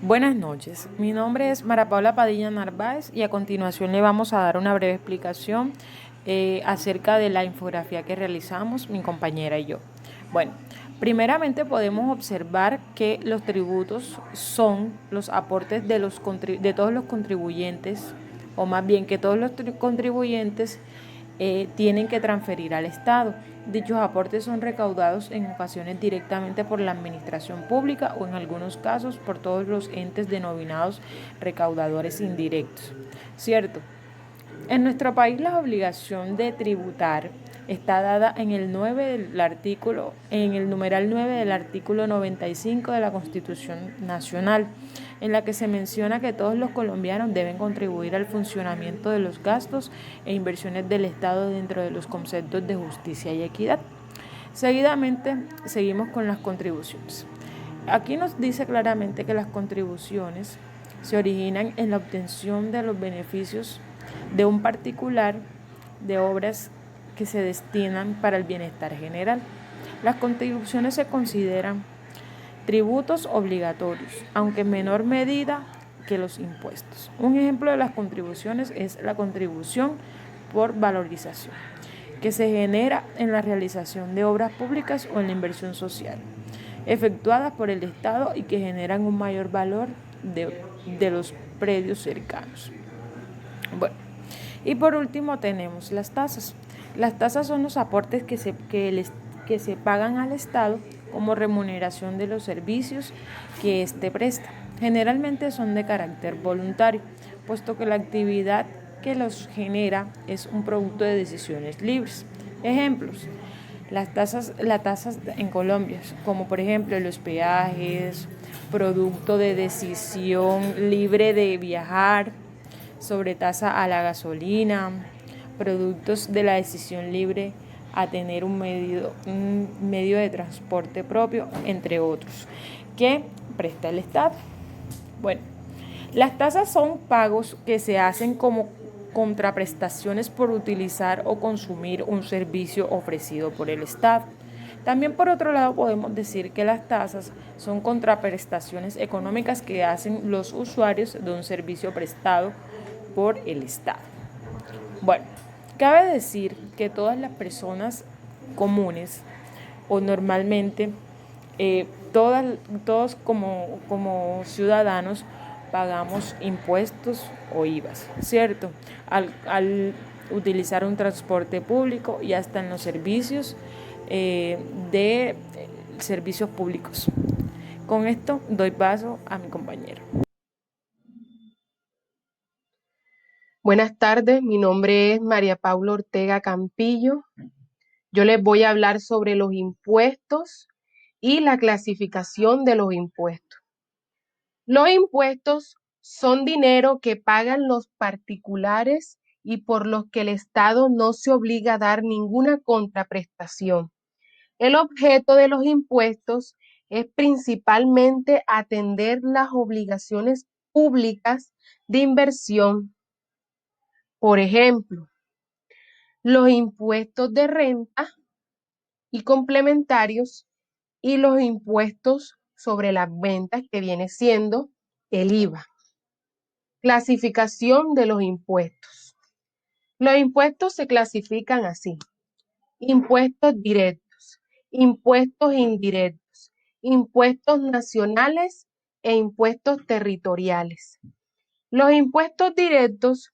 Buenas noches, mi nombre es Mara Paula Padilla Narváez y a continuación le vamos a dar una breve explicación acerca de la infografía que realizamos mi compañera y yo. Bueno, primeramente podemos observar que los tributos son los aportes de todos los contribuyentes, o más bien que todos los contribuyentes tienen que transferir al Estado. Dichos aportes son recaudados en ocasiones directamente por la administración pública o en algunos casos por todos los entes denominados recaudadores indirectos. ¿Cierto? En nuestro país la obligación de tributar está dada en el numeral 9 del artículo 95 de la Constitución Nacional, en la que se menciona que todos los colombianos deben contribuir al funcionamiento de los gastos e inversiones del Estado dentro de los conceptos de justicia y equidad. Seguidamente, seguimos con las contribuciones. Aquí nos dice claramente que las contribuciones se originan en la obtención de los beneficios de un particular de obras que se destinan para el bienestar general. Las contribuciones se consideran tributos obligatorios, aunque en menor medida que los impuestos. Un ejemplo de las contribuciones es la contribución por valorización, que se genera en la realización de obras públicas o en la inversión social, efectuadas por el Estado y que generan un mayor valor de los predios cercanos. Bueno, y por último tenemos las tasas. Las tasas son los aportes que se pagan al Estado como remuneración de los servicios que éste presta. Generalmente son de carácter voluntario, puesto que la actividad que los genera es un producto de decisiones libres. Ejemplos: las tasas en Colombia, como por ejemplo los peajes, producto de decisión libre de viajar, sobretasa a la gasolina, productos de la decisión libre a tener un medio de transporte propio, entre otros, que presta el Estado. Bueno, las tasas son pagos que se hacen como contraprestaciones por utilizar o consumir un servicio ofrecido por el Estado. También por otro lado podemos decir que las tasas son contraprestaciones económicas que hacen los usuarios de un servicio prestado por el Estado. Bueno, cabe decir que todas las personas comunes o normalmente todos como ciudadanos pagamos impuestos o IVAs, ¿cierto? Al utilizar un transporte público y hasta en los servicios de servicios públicos. Con esto doy paso a mi compañero. Buenas tardes, mi nombre es María Paula Ortega Campillo. Yo les voy a hablar sobre los impuestos y la clasificación de los impuestos. Los impuestos son dinero que pagan los particulares y por los que el Estado no se obliga a dar ninguna contraprestación. El objeto de los impuestos es principalmente atender las obligaciones públicas de inversión. Por ejemplo, los impuestos de renta y complementarios y los impuestos sobre las ventas, que viene siendo el IVA. Clasificación de los impuestos. Los impuestos se clasifican así: impuestos directos, impuestos indirectos, impuestos nacionales e impuestos territoriales. Los impuestos directos,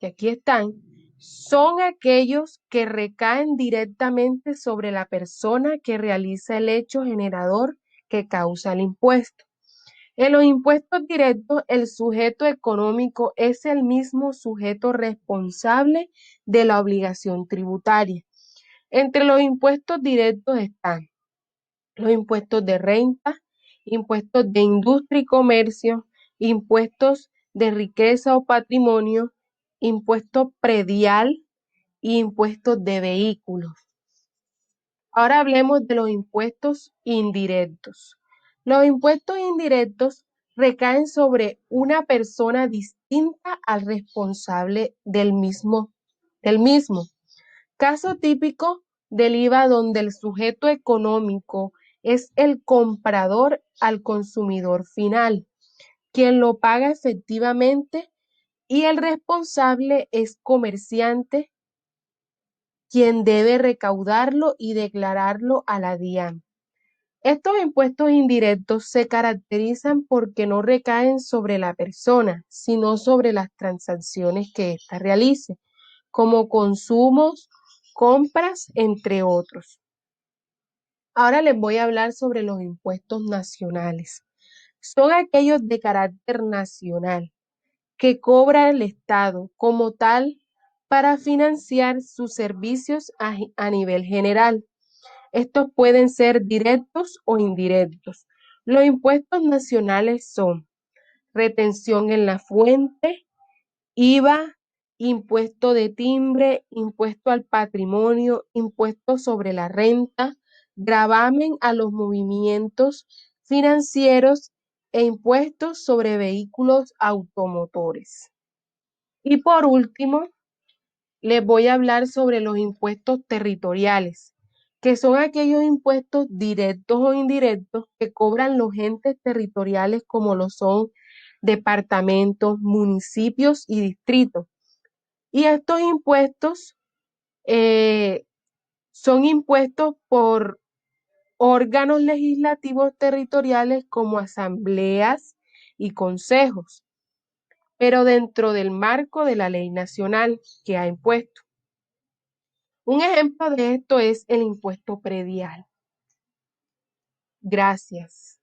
que aquí están, son aquellos que recaen directamente sobre la persona que realiza el hecho generador que causa el impuesto. En los impuestos directos, el sujeto económico es el mismo sujeto responsable de la obligación tributaria. Entre los impuestos directos están los impuestos de renta, impuestos de industria y comercio, impuestos de riqueza o patrimonio, impuesto predial y impuestos de vehículos. Ahora hablemos de los impuestos indirectos. Los impuestos indirectos recaen sobre una persona distinta al responsable del mismo. Caso típico del IVA, donde el sujeto económico es el comprador al consumidor final. quien lo paga efectivamente y el responsable es comerciante, quien debe recaudarlo y declararlo a la DIAN. Estos impuestos indirectos se caracterizan porque no recaen sobre la persona, sino sobre las transacciones que ésta realice, como consumos, compras, entre otros. Ahora les voy a hablar sobre los impuestos nacionales. Son aquellos de carácter nacional que cobra el Estado como tal para financiar sus servicios a nivel general. Estos pueden ser directos o indirectos. Los impuestos nacionales son retención en la fuente, IVA, impuesto de timbre, impuesto al patrimonio, impuesto sobre la renta, gravamen a los movimientos financieros e impuestos sobre vehículos automotores. Y por último, les voy a hablar sobre los impuestos territoriales, que son aquellos impuestos directos o indirectos que cobran los entes territoriales como lo son departamentos, municipios y distritos. Y estos impuestos eh, son impuestos por órganos legislativos territoriales como asambleas y consejos, pero dentro del marco de la ley nacional que ha impuesto. Un ejemplo de esto es el impuesto predial. Gracias.